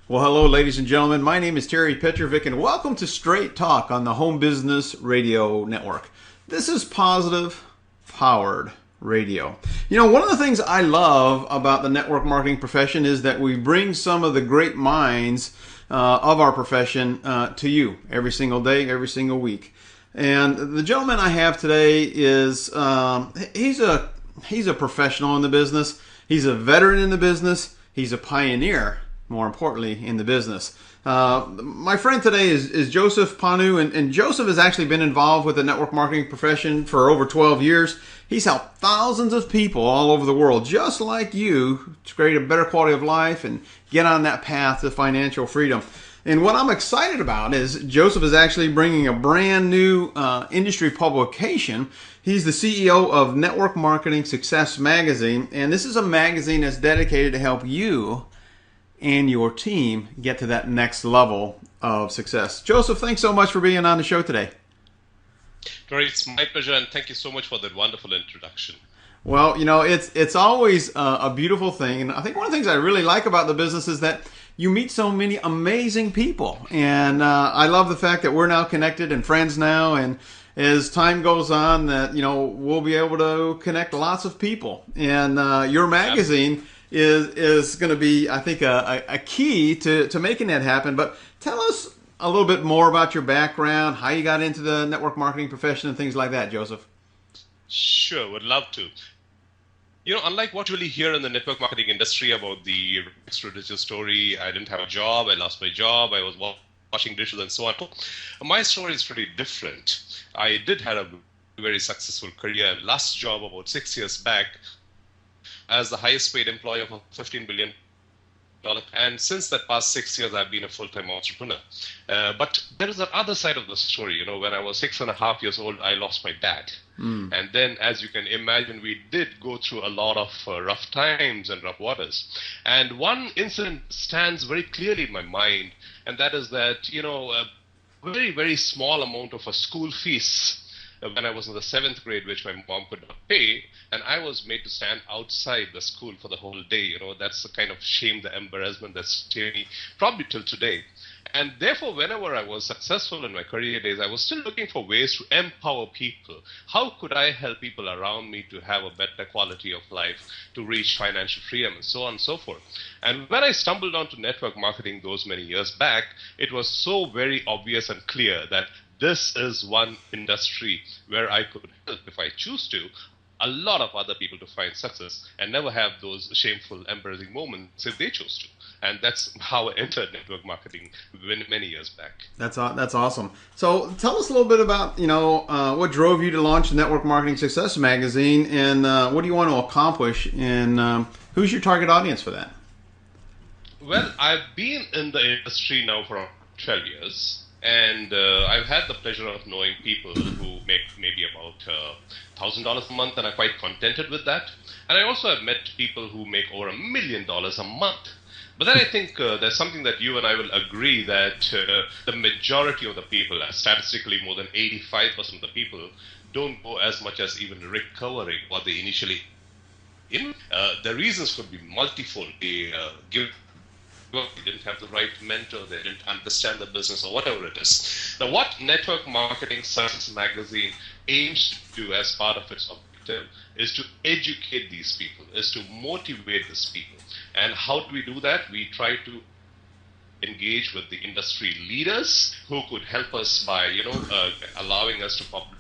Well, hello, ladies and gentlemen. My name is Terry Petrovic, and welcome to Straight Talk on the Home Business Radio Network. This is positive, powered radio. You know, one of the things I love about the network marketing profession is that we bring some of the great minds of our profession to you every single day, every single week. And the gentleman I have today is he's a professional in the business. He's a veteran in the business. He's a pioneer, more importantly, in the business. My friend today is Joseph Ponnou, and Joseph has actually been involved with the network marketing profession for over 12 years. He's helped thousands of people all over the world, just like you, to create a better quality of life and get on that path to financial freedom. And what I'm excited about is Joseph is actually bringing a brand new industry publication. He's the CEO of Network Marketing Success Magazine, and this is a magazine that's dedicated to help you and your team get to that next level of success. Joseph, thanks so much for being on the show today. Tori, it's my pleasure, and thank you so much for that wonderful introduction. Well, you know, it's always a beautiful thing, and I think one of the things I really like about the business is that you meet so many amazing people, and I love the fact that we're now connected and friends now, and as time goes on, that we'll be able to connect lots of people, and your magazine is going to be, I think, a key to making that happen. But tell us a little bit more about your background, how you got into the network marketing profession, and things like that, Joseph. Sure, would love to. Unlike what you really hear in the network marketing industry about the religious story, I didn't have a job, I lost my job, I was washing dishes and so on. My story is pretty different. I did have a very successful career. Last job about 6 years back as the highest paid employee of $15 billion. And since that past 6 years, I've been a full-time entrepreneur. But there is the other side of the story. When I was 6.5 years old, I lost my dad. And then, as you can imagine, we did go through a lot of rough times and rough waters. And one incident stands very clearly in my mind, and that is that, a very, very small amount of a school fees when I was in the 7th grade, which my mom could not pay, and I was made to stand outside the school for the whole day. That's the kind of shame, the embarrassment that's stayed me probably till today. And therefore, whenever I was successful in my career days, I was still looking for ways to empower people. How could I help people around me to have a better quality of life, to reach financial freedom, and so on and so forth? And when I stumbled onto network marketing those many years back, it was so very obvious and clear that this is one industry where I could help, if I choose to, a lot of other people to find success and never have those shameful, embarrassing moments if they chose to. And that's how I entered network marketing many years back. That's awesome. So tell us a little bit about what drove you to launch the Network Marketing Success Magazine, and what do you want to accomplish, and who's your target audience for that? Well, I've been in the industry now for 12 years. And I've had the pleasure of knowing people who make maybe about $1,000 a month and are quite contented with that. And I also have met people who make over $1 million a month. But then I think there's something that you and I will agree that the majority of the people, statistically more than 85% of the people, don't go as much as even recovering what they initially in. The reasons could be multifold. They didn't have the right mentor, they didn't understand the business, or whatever it is. Now, what Network Marketing Success Magazine aims to do as part of its objective is to educate these people, is to motivate these people. And how do we do that? We try to engage with the industry leaders who could help us by, allowing us to publish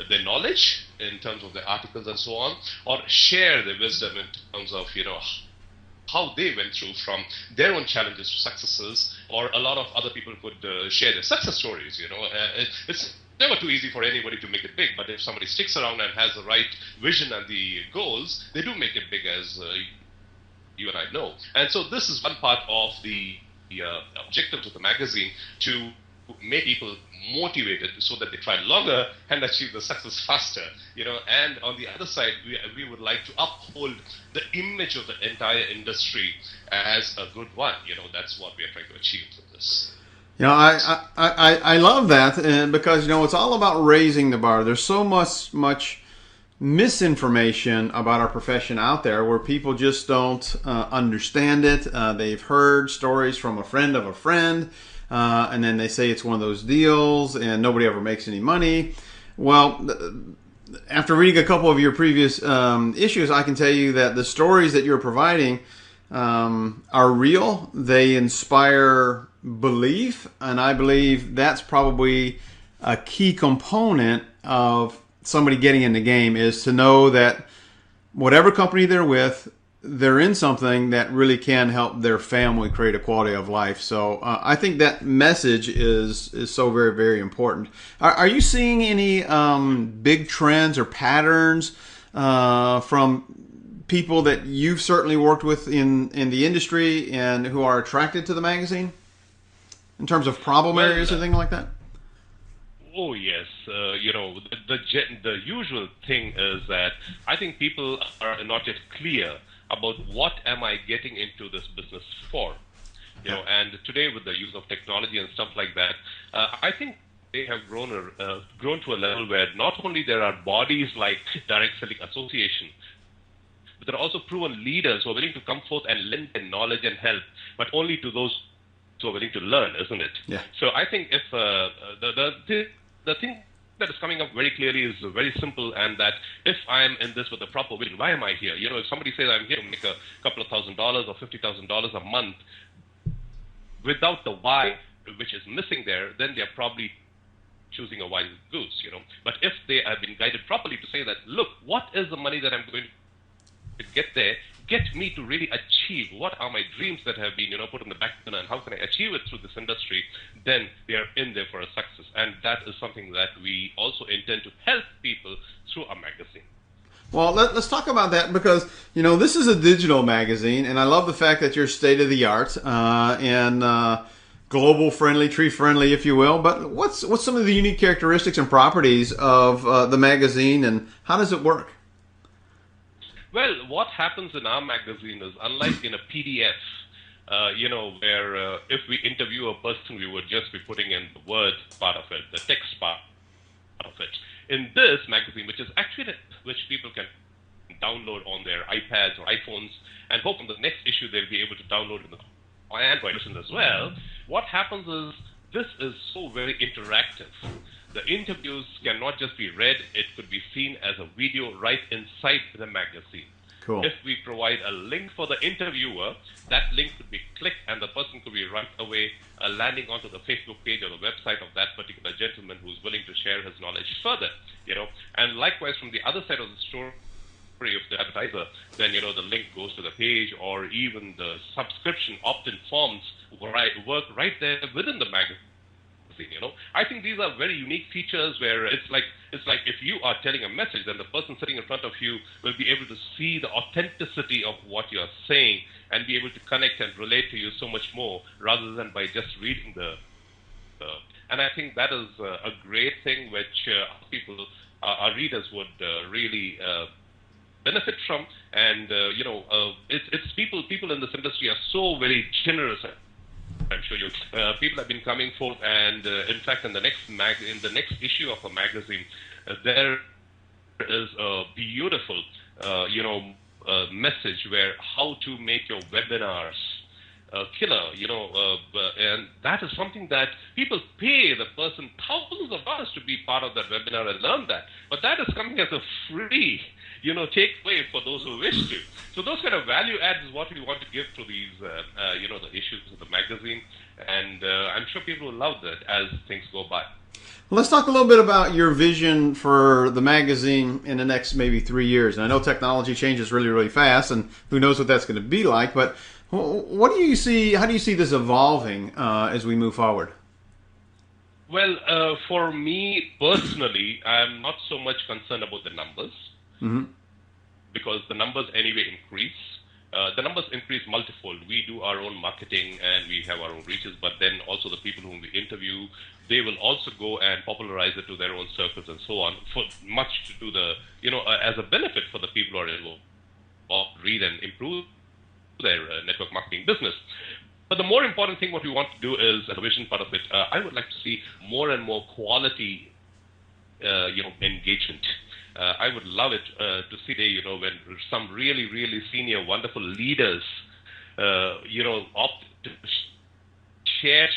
their knowledge in terms of the articles and so on, or share their wisdom in terms of, how they went through from their own challenges to successes, or a lot of other people could share their success stories. It's never too easy for anybody to make it big, but if somebody sticks around and has the right vision and the goals, they do make it big, as you and I know. And so this is one part of the objectives of the magazine, to make people motivated so that they try longer and achieve the success faster. And on the other side, we would like to uphold the image of the entire industry as a good one. That's what we are trying to achieve through this. I love that, because it's all about raising the bar. There's so much misinformation about our profession out there where people just don't understand it. They've heard stories from a friend of a friend, and then they say it's one of those deals and nobody ever makes any money. Well, after reading a couple of your previous issues, I can tell you that the stories that you're providing are real. They inspire belief, and I believe that's probably a key component of somebody getting in the game, is to know that whatever company they're with, they're in something that really can help their family create a quality of life. So I think that message is so very, very important. Are you seeing any big trends or patterns from people that you've certainly worked with in the industry and who are attracted to the magazine in terms of problem areas or anything like that? Oh yes, the usual thing is that I think people are not yet clear about what am I getting into this business for, and today with the use of technology and stuff like that, I think they have grown to a level where not only there are bodies like Direct Selling Association, but there are also proven leaders who are willing to come forth and lend their knowledge and help, but only to those who are willing to learn, isn't it? Yeah. So I think if the thing that is coming up very clearly is very simple, and that if I am in this with a proper vision, why am I here? If somebody says I'm here to make a couple of $1,000s or $50,000 a month, without the why, which is missing there, then they're probably choosing a wild goose, But if they have been guided properly to say that, look, what is the money that I'm going to get there, get me to really achieve what are my dreams that have been put on the back burner, and how can I achieve it through this industry, then they are in there for a success. And that is something that we also intend to help people through our magazine. Well, let's talk about that, because this is a digital magazine, and I love the fact that you're state of the art and global friendly, tree friendly, if you will. But what's some of the unique characteristics and properties of the magazine, and how does it work? Well, what happens in our magazine is, unlike in a PDF, where if we interview a person, we would just be putting in the word part of it, the text part of it. In this magazine, which people can download on their iPads or iPhones, and hope on the next issue they'll be able to download in the Android version as well, what happens is this is so very interactive. The interviews cannot just be read, it could be seen as a video right inside the magazine. Cool. If we provide a link for the interviewer, that link could be clicked and the person could be right away landing onto the Facebook page or the website of that particular gentleman who's willing to share his knowledge further. And likewise, from the other side of the story of the advertiser, then the link goes to the page, or even the subscription opt-in forms work right there within the magazine. I think these are very unique features where it's like if you are telling a message, then the person sitting in front of you will be able to see the authenticity of what you're saying and be able to connect and relate to you so much more, rather than by just reading and I think that is a great thing which our readers would really benefit from. And it's people in this industry are so very generous. I'm sure people have been coming forth, and in fact, in the next issue of the magazine, there is a beautiful, message where how to make your webinars killer, and that is something that people pay the person thousands of dollars to be part of that webinar and learn that. But that is coming as a free, takeaway for those who wish to. So those kind of value adds is what we want to give to these, the issues of the magazine, and I'm sure people will love that as things go by. Well, let's talk a little bit about your vision for the magazine in the next maybe 3 years. And I know technology changes really, really fast, and who knows what that's going to be like. But what do you see? How do you see this evolving as we move forward? Well, for me personally, I'm not so much concerned about the numbers, because the numbers anyway increase. The numbers increase multifold. We do our own marketing and we have our own reaches, but then also the people whom we interview, they will also go and popularize it to their own circles and so on, for much to do the, as a benefit for the people who are involved, read and improve their network marketing business. But the more important thing, what we want to do is, as a vision part of it, I would like to see more and more quality, engagement. I would love it to see, when some really, really senior, wonderful leaders, opt to share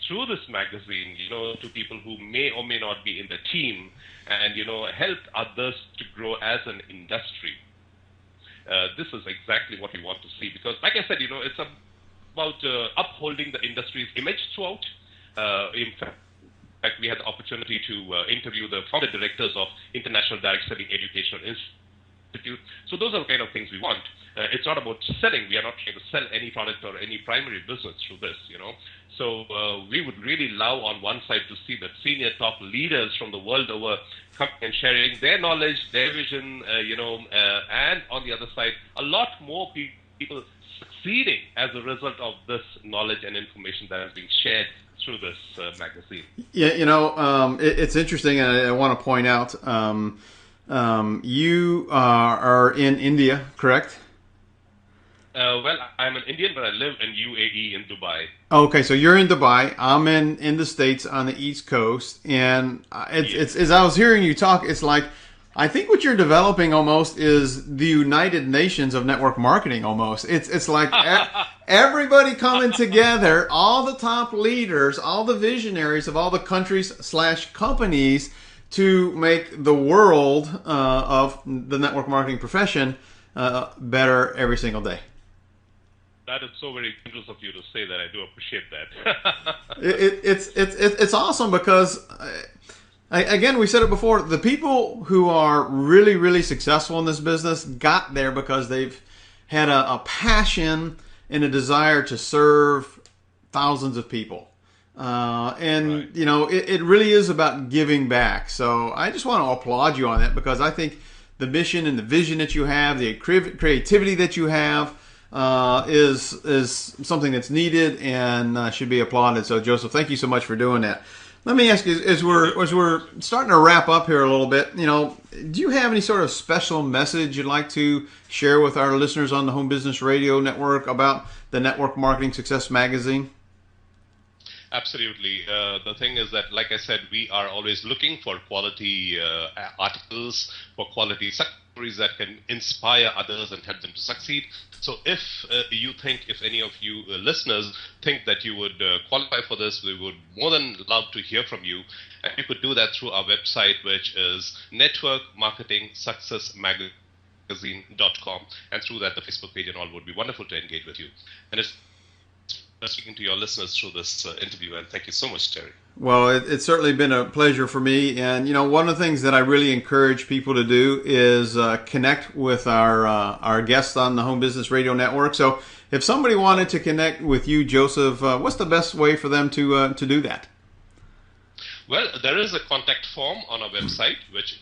through this magazine, to people who may or may not be in the team, and help others to grow as an industry. This is exactly what we want to see, because, like I said, it's about upholding the industry's image throughout. In fact, we had the opportunity to interview the founder directors of International Direct Selling Educational Institute. So those are the kind of things we want. It's not about selling. We are not trying to sell any product or any primary business through this, So we would really love on one side to see that senior top leaders from the world over coming and sharing their knowledge, their vision, and on the other side, a lot more people succeeding as a result of this knowledge and information that is being shared through this magazine. Yeah, it's interesting, and I want to point out, you are in India, correct? Well, I'm an Indian, but I live in UAE in Dubai. Okay, so you're in Dubai. I'm in the States on the East Coast, and it's as I was hearing you talk, it's like I think what you're developing almost is the United Nations of network marketing. Almost, it's like everybody coming together, all the top leaders, all the visionaries of all the countries / companies to make the world of the network marketing profession better every single day. That is so very generous of you to say that. I do appreciate that. It's awesome because, again, we said it before, the people who are really, really successful in this business got there because they've had a passion and a desire to serve thousands of people. And, right. It really is about giving back. So I just want to applaud you on that, because I think the mission and the vision that you have, the creativity that you have, is something that's needed and should be applauded. So, Joseph, thank you so much for doing that. Let me ask you, as we're starting to wrap up here a little bit, do you have any sort of special message you'd like to share with our listeners on the Home Business Radio Network about the Network Marketing Success Magazine? Absolutely. The thing is that, like I said, we are always looking for quality articles, for quality stories that can inspire others and help them to succeed. So if if any of you listeners think that you would qualify for this, we would more than love to hear from you. And you could do that through our website, which is networkmarketingsuccessmagazine.com. And through that, the Facebook page and all would be wonderful to engage with you. And it's speaking to your listeners through this interview, and thank you so much, Terry. Well, it's certainly been a pleasure for me, and one of the things that I really encourage people to do is connect with our guests on the Home Business Radio Network. So, if somebody wanted to connect with you, Joseph, what's the best way for them to do that? Well, there is a contact form on our website, which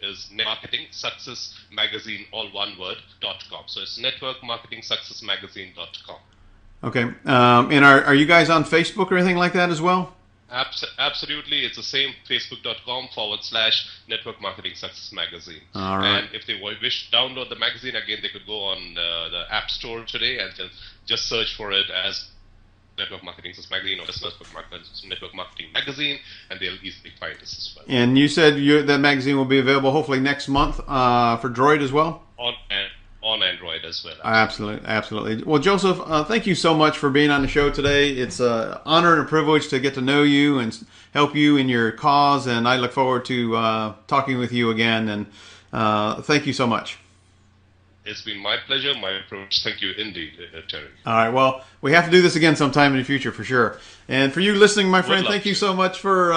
is networkmarketingsuccessmagazine, all one word, .com. So it's networkmarketingsuccessmagazine.com. Okay. And are you guys on Facebook or anything like that as well? Absolutely. It's the same, facebook.com/Network Marketing Success Magazine. All right. And if they wish to download the magazine, again, they could go on the App Store today and just search for it as Network Marketing Success Magazine or just Network Marketing Magazine, and they'll easily find us as well. And you said that magazine will be available hopefully next month for Droid as well? On Android as well. Absolutely. Well, Joseph, thank you so much for being on the show today. It's an honor and a privilege to get to know you and help you in your cause, and I look forward to talking with you again, and thank you so much. It's been my pleasure, my privilege. Thank you indeed, Terry. All right. Well, we have to do this again sometime in the future for sure. And for you listening, my friend, thank you so much for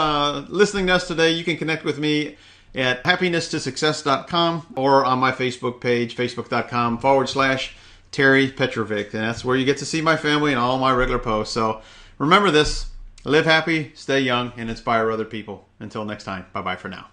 listening to us today. You can connect with me at happiness2success.com or on my Facebook page, facebook.com/Terry Petrovic. And that's where you get to see my family and all my regular posts. So remember this, live happy, stay young, and inspire other people. Until next time, bye-bye for now.